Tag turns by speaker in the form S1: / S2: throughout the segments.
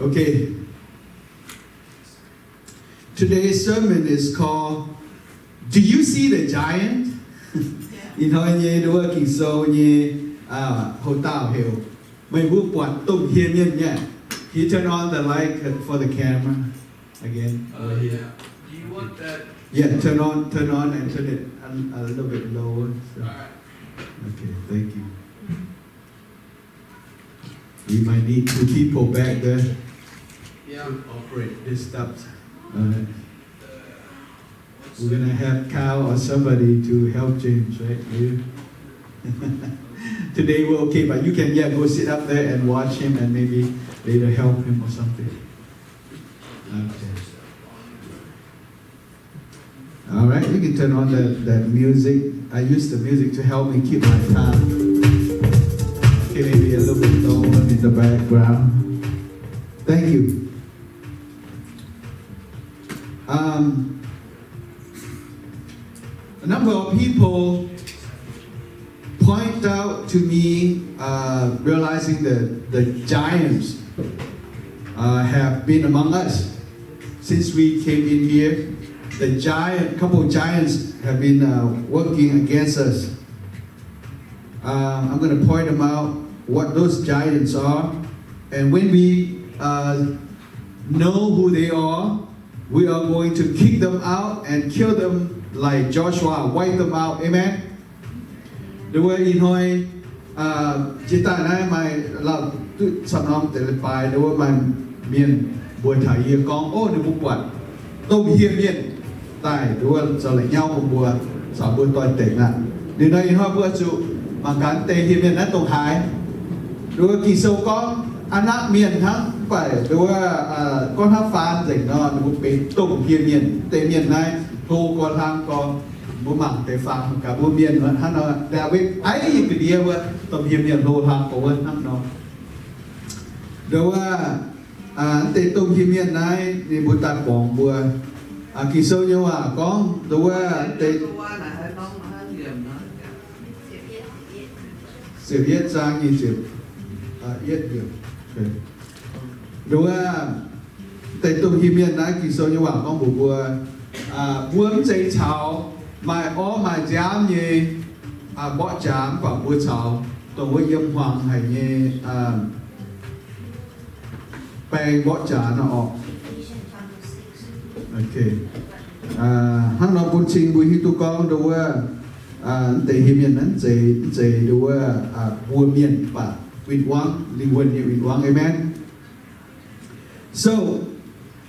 S1: Okay. Today's sermon is called Do You See the Giant? In Hoi Nye the working so Nye Ho Tao Hill. May whoop what Tum Hien Yen Yen. Can you turn on the light for the camera again?
S2: Yeah. Do you want that?
S1: Yeah, turn on and turn it a little bit lower. So.
S2: Alright.
S1: Okay, thank you. We might need 2 people back there
S2: Yeah.
S1: to operate this stuff. We're gonna have Kyle or somebody to help James, right? You? Today we're okay, but you can go sit up there and watch him and maybe later help him or something. Okay. All right, you can turn on that music. I use the music to help me keep my time. Okay, maybe a little bit lower in the background. Thank you. A number of people point out to me, realizing that the giants have been among us since we came in here. Couple of giants have been working against us. I'm going to point them out, what those giants are, and when we know who they are, we are going to kick them out and kill them like Joshua, wipe them out. Amen. The way in Hoi, chỉ tại này mày là tự sản phẩm để bài đối với mày miền buổi thải hiệp con ô được một quạt tôm hiệp miền tại đối với giờ lại nhau một mùa sáu buổi toàn tỉnh là đến đây hoa bữa trụ mà cán tê hiệp miền đã tông hái đối với kỳ sâu con anh áp miền thắng phải đối với con hát phan dành nó một cái tôm hiệp miền tê miền này thu con hàng con bố mảng tê phang cả bố miền mà hắn nó đã biết ấy cái điều vậy tôm hiệp miền đồ hàng của hắn nó đối với tê tôm hiệp miền này thì bố ta quảng bùa kỳ sâu như là con đối với tê sự viết ra như chuyện yết nhiều đối với tê tôm hiệp miền này kỳ sâu như là con bùa bùa buông dây chảo mà mà dám như bỏ chám và bùa chảo tổng với yếm hoàng hay như bay bỏ chả nó ok hắn nói bún chinh bùi hít tu con đâu để hiểm nhậnนั้นdễ đâu bùa miền và vịt quang linh quân như vịt quang amen. So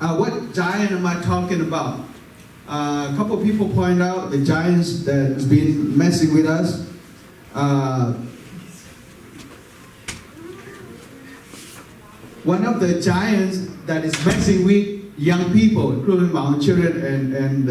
S1: what giant am I talking about? A couple of people point out the giants that has been messing with us. One of the giants that is messing with young people, including my own children and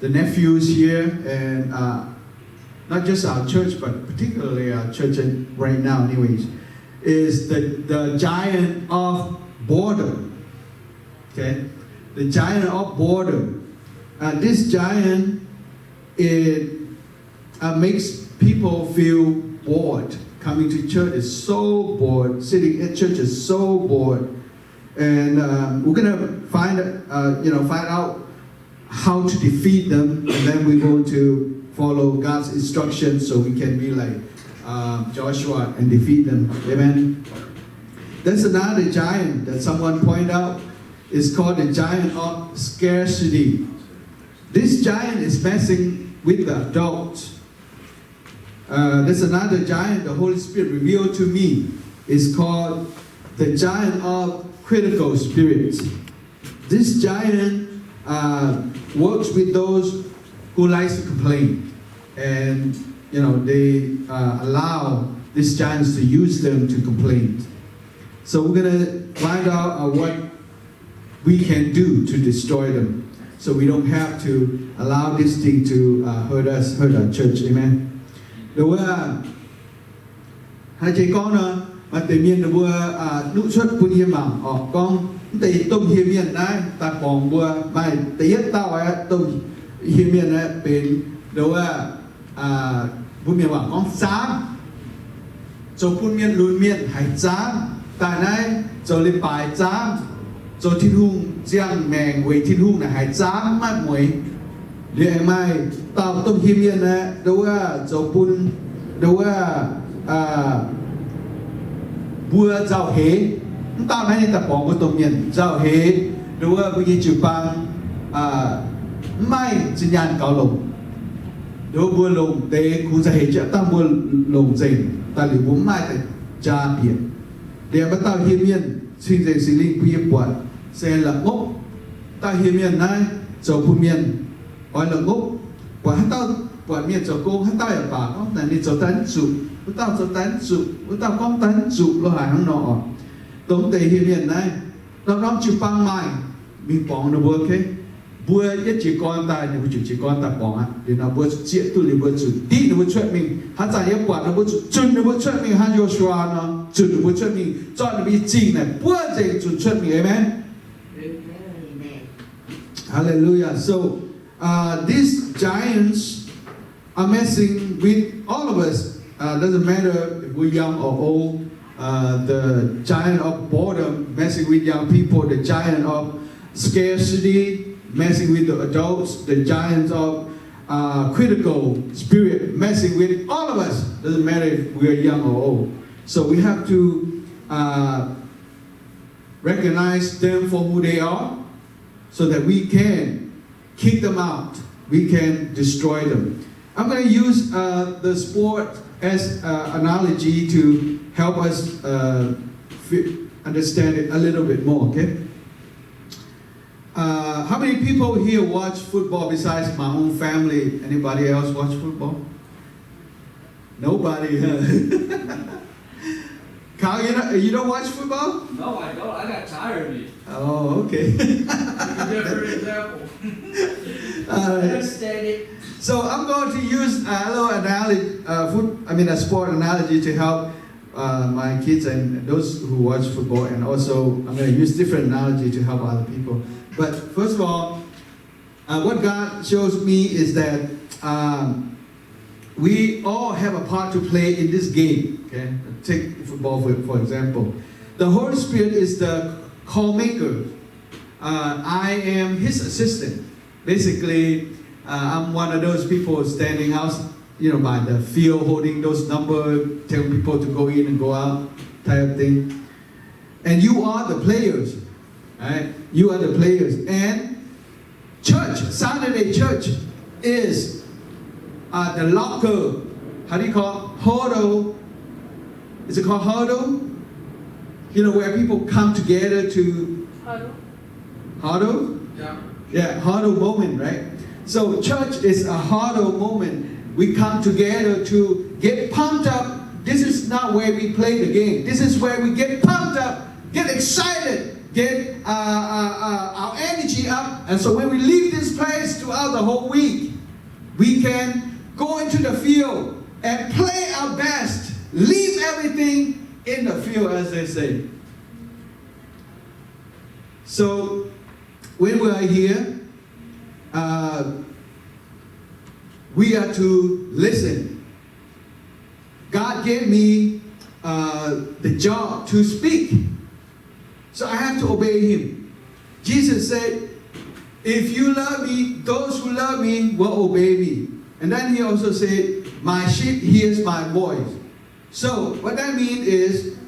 S1: the nephews here, and not just our church, but particularly our church right now, anyways, is the giant of boredom. Okay, the giant of boredom. This giant makes people feel bored. Coming to church is so bored. Sitting at church is so bored, and we're gonna find out how to defeat them, and then we're going to follow God's instructions so we can be like Joshua and defeat them. Amen. There's another giant that someone pointed out. It's called the giant of scarcity. This giant is messing with the adults. There's another giant the Holy Spirit revealed to me. It's called the giant of critical spirits. This giant works with those who like to complain, and they allow these giants to use them to complain. So we're gonna find out what we can do to destroy them, so we don't have to allow this thing to hurt our church. Amen. Đối với hai chị con mà tự nhiên là vừa nụ xuất vừa hiểm bằng con tây tôm hiểm miền này ta còn vừa bài tây tao ấy tôm hiểm miền này bên đối với vừa miền bằng con sáng cho phun miền lùi miền hải sáng tại này cho lên bài giám cho TIN-HUNGH giang mèng với TIN-HUNGH là hãy giám mắt muối để mai tao tôm hiêm yên nè đâu cho bún đâu bùa giàu hế tao nói như tập bóng của tôm miền giàu hế đâu bây giờ chịu bằng mai chỉ nhàn cao lồng đâu bùa lồng để cũng sẽ hệ trợ tao bùa lồng dình ta liệu bún mai tại cha biển để bắt tao hiêm yên xin dạy xin linh quy bọt sẽ là ngốc tao hiêm yên này cho bùn miền gọi là ngốc quả hát tao quả miền cho cô hát tao ở bà có là đi cho tán trụ tao cho tán trụ tao có tán trụ lo hài hăng nọ tống tề hiêm yên này nó chịu băng mai mình bóng nó bùa cái bùa nhất chỉ con ta nhưng chỉ con ta bóng á để nó bùa chuyện tôi liền bùa chuyện tí nó bùa chuyện mình hát giải nhất quả nó bùa chuyện nó bùa chuyện mình hát Joshua nó chuyện nó bùa chuyện mình cho nó bị chinh này bùa gì chuyện mình amen. Hallelujah. So these giants are messing with all of us. Doesn't matter if we're young or old. The giant of boredom messing with young people. The giant of scarcity messing with the adults. The giants of critical spirit messing with all of us. Doesn't matter if we're young or old. So we have to recognize them for who they are, so that we can kick them out. We can destroy them. I'm going to use the sport as an analogy to help us understand it a little bit more, okay? How many people here watch football besides my own family? Anybody else watch football? Nobody, huh? Kyle, you don't watch football?
S2: No, I don't. I got tired of it.
S1: Oh, okay.
S2: Different example. Understand it.
S1: So I'm going to use a little analogy, a sport analogy to help my kids and those who watch football, and also I'm going to use different analogy to help other people. But first of all, what God shows me is that we all have a part to play in this game. Okay, take football for example. The Holy Spirit is the call maker. I am His assistant. Basically, I'm one of those people standing out, by the field, holding those numbers, telling people to go in and go out, type of thing. And you are the players, right? You are the players. And church, Saturday church, is the locker. How do you call it? Huddle. Is it called huddle? Where people come together to huddle?
S2: Yeah.
S1: Yeah, huddle moment, right? So church is a huddle moment. We come together to get pumped up. This is not where we play the game. This is where we get pumped up, get excited, get our energy up. And so when we leave this place throughout the whole week, we can go into the field and play our best. Leave everything in the field, as they say. So when we are here, we are to listen. God gave me the job to speak, so I have to obey Him. Jesus said, if you love me, those who love me will obey me. And then He also said, my sheep hears my voice. So what that means is,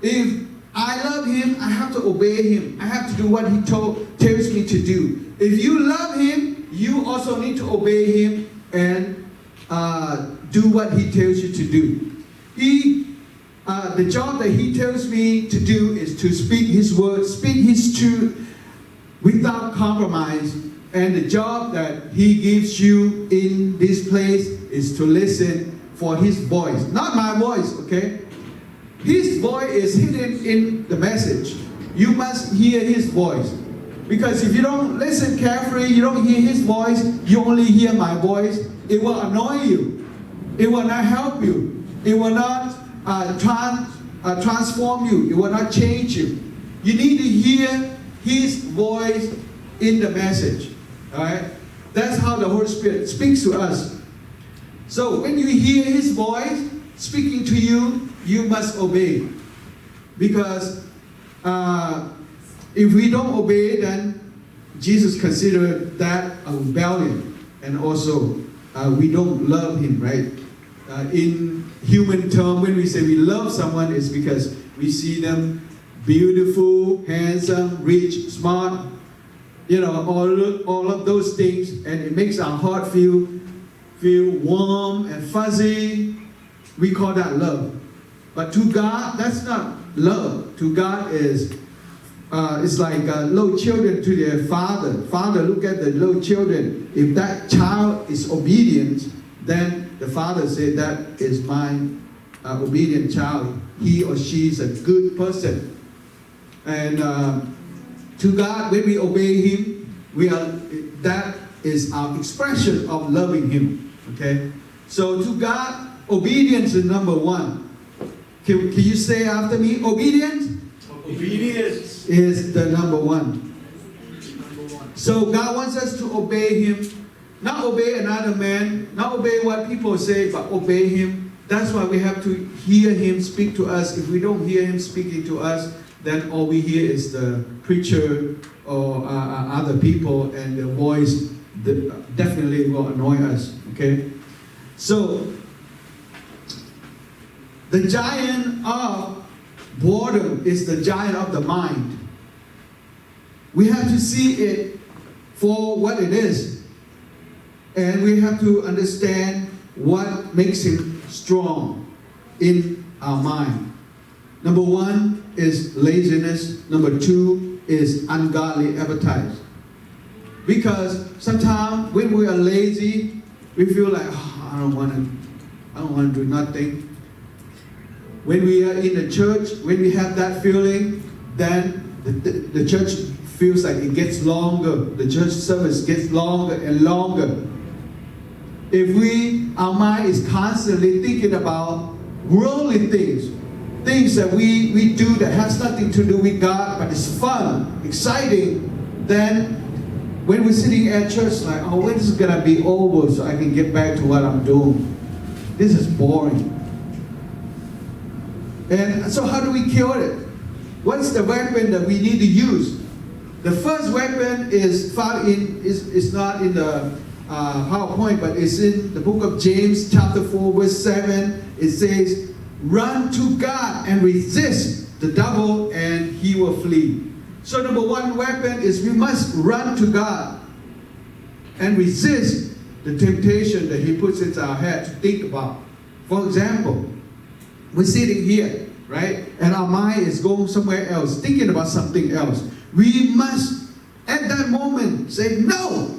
S1: if I love Him, I have to obey Him. I have to do what He tells me to do. If you love Him, you also need to obey Him and do what He tells you to do. The job that He tells me to do is to speak His word, speak His truth without compromise. And the job that He gives you in this place is to listen for His voice. Not my voice, okay? His voice is hidden in the message. You must hear His voice. Because if you don't listen carefully, you don't hear His voice, you only hear my voice, it will annoy you. It will not help you. It will not transform you. It will not change you. You need to hear His voice in the message. All right? That's how the Holy Spirit speaks to us. So when you hear His voice speaking to you, you must obey. Because if we don't obey, then Jesus considered that a rebellion, and also we don't love him, right? In human term, when we say we love someone, it's because we see them beautiful, handsome, rich, smart, all of those things, and it makes our heart feel warm and fuzzy. We call that love. But to God, that's not love. To God it's like little children to their father. Father, look at the little children. If that child is obedient, then the father said, that is my obedient child. He or she is a good person. And to God, when we obey him, that is our expression of loving him. Okay? So to God, obedience is number one. Can you say after me? Obedience?
S2: Obedience
S1: is the number one. So God wants us to obey him. Not obey another man, not obey what people say, but obey him. That's why we have to hear him speak to us. If we don't hear him speaking to us, then all we hear is the preacher or other people, and their voice definitely will annoy us. Okay? So, the giant of boredom is the giant of the mind. We have to see it for what it is. And we have to understand what makes it strong in our mind. Number one is laziness. Number two is ungodly appetite. Because sometimes when we are lazy, we feel like, I don't want to do nothing. When we are in the church, when we have that feeling, then the church feels like it gets longer. The church service gets longer and longer. If our mind is constantly thinking about worldly things that we do that has nothing to do with God, but it's fun, exciting, then when we're sitting at church, like, oh, when is it going to be over so I can get back to what I'm doing? This is boring. And so how do we kill it? What's the weapon that we need to use? The first weapon is found is not in the PowerPoint, but it's in the book of James, chapter 4, verse 7. It says, run to God and resist the devil, and he will flee. So number one weapon is we must run to God and resist the temptation that he puts into our head to think about. For example, we're sitting here, right? And our mind is going somewhere else, thinking about something else. We must, at that moment, say, no,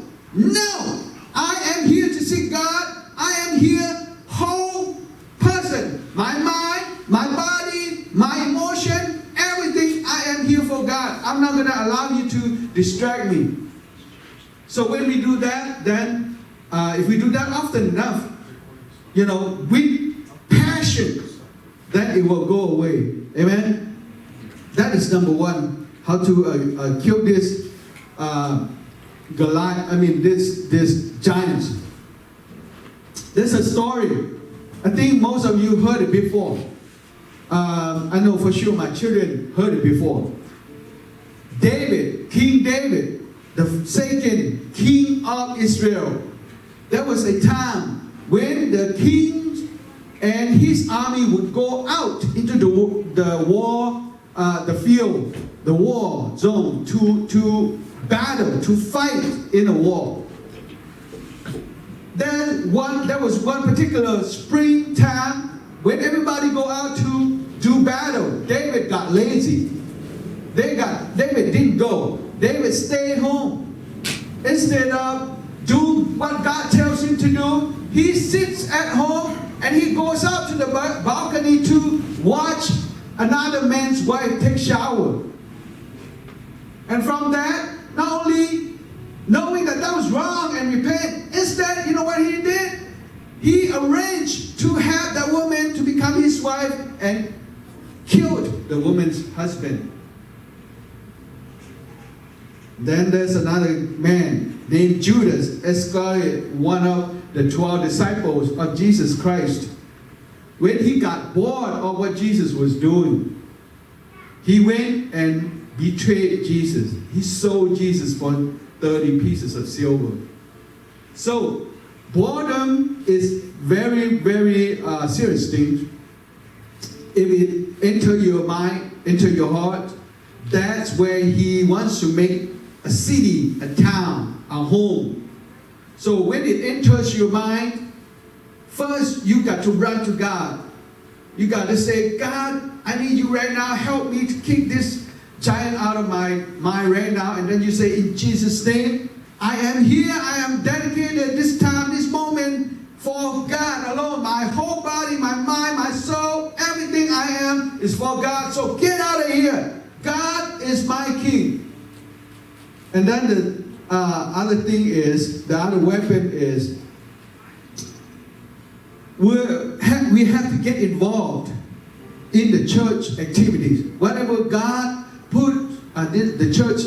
S1: I am here to seek God. I am here, whole person. My mind, my body, my emotion, everything, I am here for God. I'm not going to allow you to distract me. So when we do that, then, if we do that often enough, with passion, then it will go away. Amen? That is number one. How to kill this this giant. There's a story. I think most of you heard it before. I know for sure my children heard it before. King David, the second king of Israel. There was a time when the king and his army would go out into the war, the field, the war zone to battle, to fight in a war. Then there was one particular springtime when everybody go out to do battle. David got lazy. David didn't go. David stayed home. Instead of do what God tells him to do, he sits at home and he goes out to the balcony to watch another man's wife take shower. And from that, not only knowing that was wrong and repent, instead, you know what he did? He arranged to have that woman to become his wife and killed the woman's husband. Then there's another man named Judas Iscariot, one of the 12 disciples of Jesus Christ. When he got bored of what Jesus was doing, he went and betrayed Jesus. He sold Jesus for 30 pieces of silver. So, boredom is very, very serious thing. If it enter your mind, enter your heart, that's where he wants to make a city, a town, a home. So when it enters your mind, first you got to run to God. You got to say, God, I need you right now. Help me to kick this giant out of my mind right now. And then you say, in Jesus' name, I am here. I am dedicated this time, this moment for God alone. My whole body, my mind, my soul, everything I am is for God. So get out of here. God is my king. And then the other thing is, the other weapon is, we have to get involved in the church activities. Whatever God put the church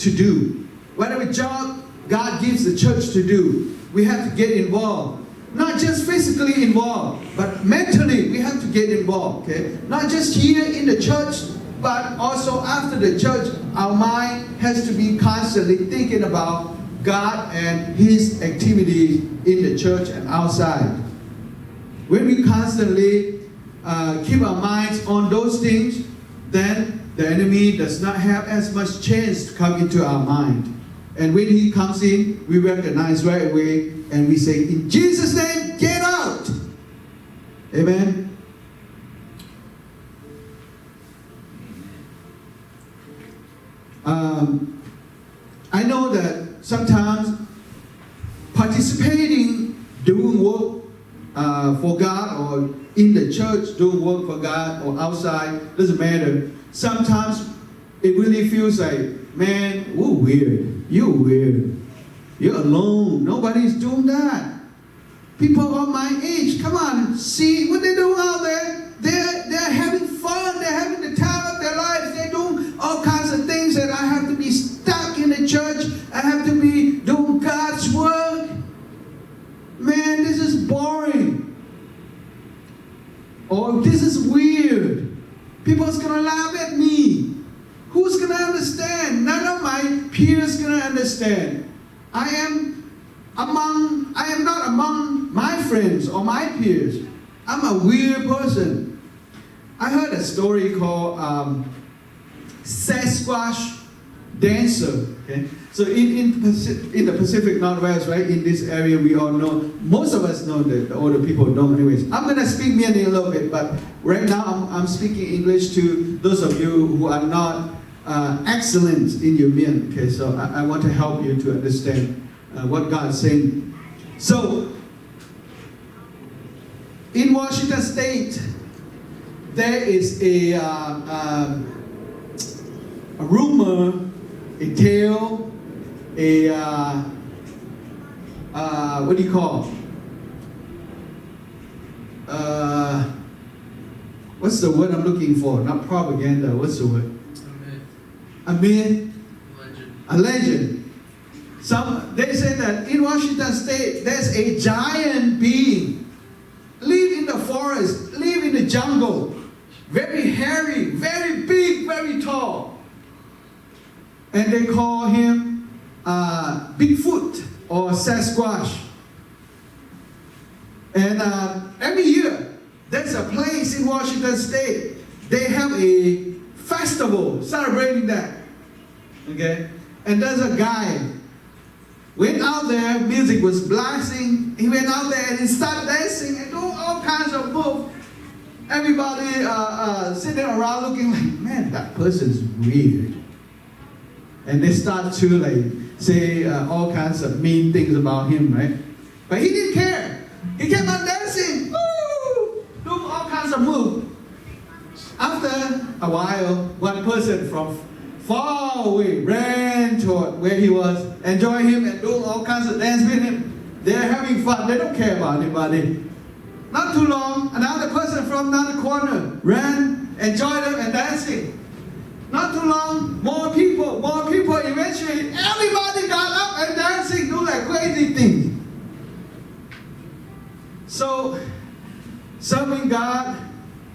S1: to do, whatever job God gives the church to do, we have to get involved. Not just physically involved, but mentally we have to get involved. Okay? Not just here in the church, but also after the church, our mind has to be constantly thinking about God and His activities in the church and outside. When we constantly keep our minds on those things, then the enemy does not have as much chance to come into our mind. And when he comes in, we recognize right away and we say, in Jesus' name, get out! Amen? I know that sometimes participating, doing work for God, or in the church doing work for God, or outside, doesn't matter. Sometimes it really feels like, man, we're weird. You're weird. You're alone. Nobody's doing that. People of my age, come on, see what they're doing out there. They're having fun. They're having the time of their lives. They're doing all kinds of things, and I have to be stuck in the church. I have to be doing God's work. Man, this is boring. Or this is weird. People's gonna laugh at me. Who's gonna understand? None of my peers gonna understand. I am not among my friends or my peers. I'm a weird person. I heard a story called Sasquatch Dancer. Okay? So in the Pacific Northwest, right, in this area, we all know, most of us know, the older people don't anyways. I'm going to speak Mienh a little bit, but right now I'm speaking English to those of you who are not excellent in your Mienh. Okay, so I want to help you to understand what God is saying. So, in Washington State, there is a rumor, a tale, what do you call? What's the word I'm looking for? Not propaganda, what's the word? A myth? A legend. They say that in Washington State, there's a giant being, live in the forest, live in the jungle, very hairy, very big, very tall. And they call him Bigfoot or Sasquatch. And every year, there's a place in Washington State, they have a festival celebrating that. Okay? And there's a guy went out there, music was blasting, he went out there and he started dancing and doing all kinds of moves. Everybody sitting around looking like, man, that person's weird. And they start to like say all kinds of mean things about him, right? But he didn't care. He kept on dancing, woo, doing all kinds of moves. After a while, one person from far away ran toward where he was, enjoying him and doing all kinds of dance with him. They're having fun. They don't care about anybody. Not too long, another person from another corner ran, enjoyed him and dancing. Not too long, more people. Eventually, everybody got up and dancing, do like crazy things. So, serving God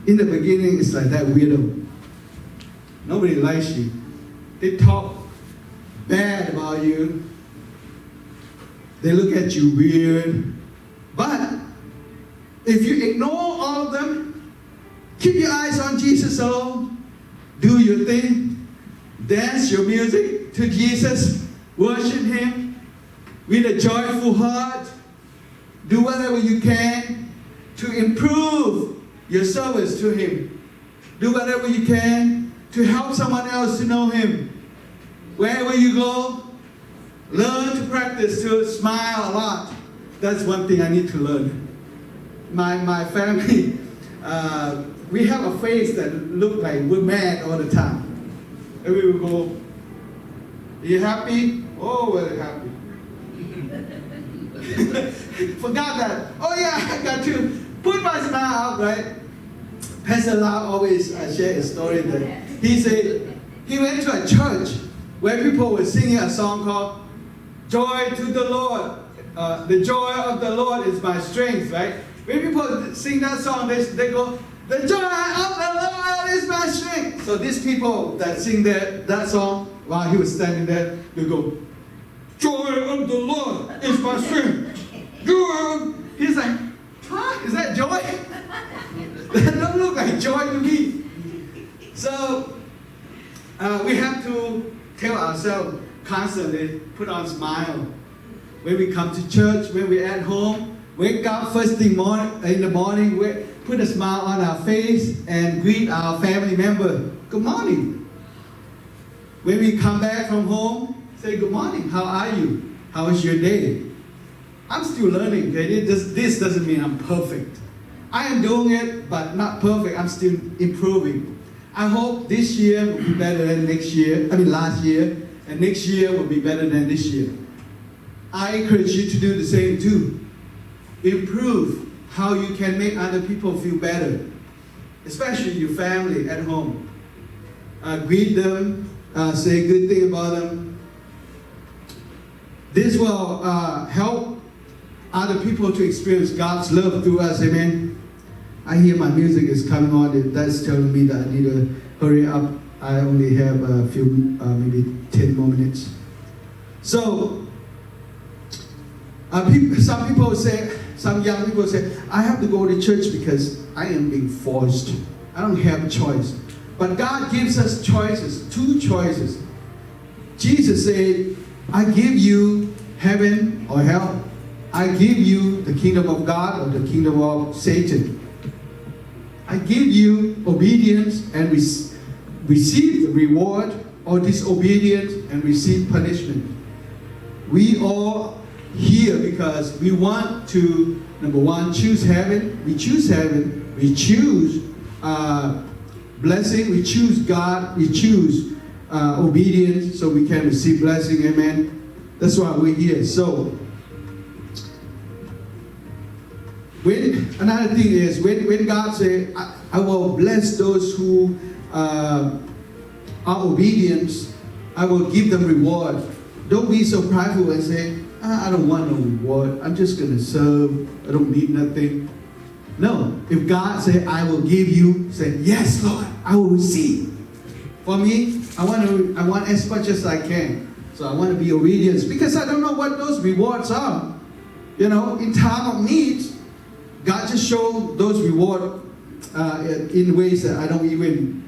S1: in the beginning is like that weirdo. Nobody likes you. They talk bad about you. They look at you weird. But if you ignore all of them, keep your eyes on Jesus alone, do your thing, dance your music to Jesus, worship Him with a joyful heart, do whatever you can to improve your service to Him. Do whatever you can to help someone else to know Him. Wherever you go, learn to practice to smile a lot. That's one thing I need to learn. My family, we have a face that look like we're mad all the time. And we will go, are you happy? Oh, we're happy. Forgot that. Oh yeah, I got to put my smile up, right? Pastor Lau always share a story that he said he went to a church where people were singing a song called Joy to the Lord. The joy of the Lord is my strength, right? When people sing that song, they go, the joy of the Lord is my strength. So these people that sing that song while he was standing there, they go, joy of the Lord is my strength. Joy. He's like, huh? Is that joy? That don't look like joy to me. So we have to tell ourselves constantly, put on smile. When we come to church, when we're at home, wake up first thing in the morning, put a smile on our face and greet our family member. Good morning. When we come back from home, say good morning. How are you? How was your day? I'm still learning. Okay? This doesn't mean I'm perfect. I am doing it, but not perfect. I'm still improving. I hope this year will be better than last year, and next year will be better than this year. I encourage you to do the same too. Improve how you can make other people feel better, especially your family at home. Greet them, say good thing about them. This will help other people to experience God's love through us, amen. I hear my music is coming on, that's telling me that I need to hurry up. I only have a few, maybe 10 more minutes. So, some young people say, I have to go to church because I am being forced. I don't have a choice. But God gives us choices, two choices. Jesus said, I give you heaven or hell. I give you the kingdom of God or the kingdom of Satan. I give you obedience and receive the reward, or disobedience and receive punishment. We all here because we want to, number one, choose heaven. We choose heaven. We choose blessing. We choose God. We choose obedience so we can receive blessing. Amen. That's why we're here. So, another thing is, when God says, I will bless those who are obedient, I will give them reward. Don't be so prideful and say, I don't want no reward. I'm just going to serve. I don't need nothing. No. If God said, I will give you, say, yes, Lord, I will receive. For me, I want as much as I can. So I want to be obedient because I don't know what those rewards are. You know, in time of need, God just showed those rewards in ways that I don't even,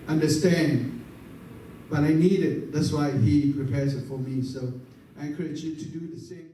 S1: understand. But I need it. That's why He prepares it for me. So I encourage you to do the same.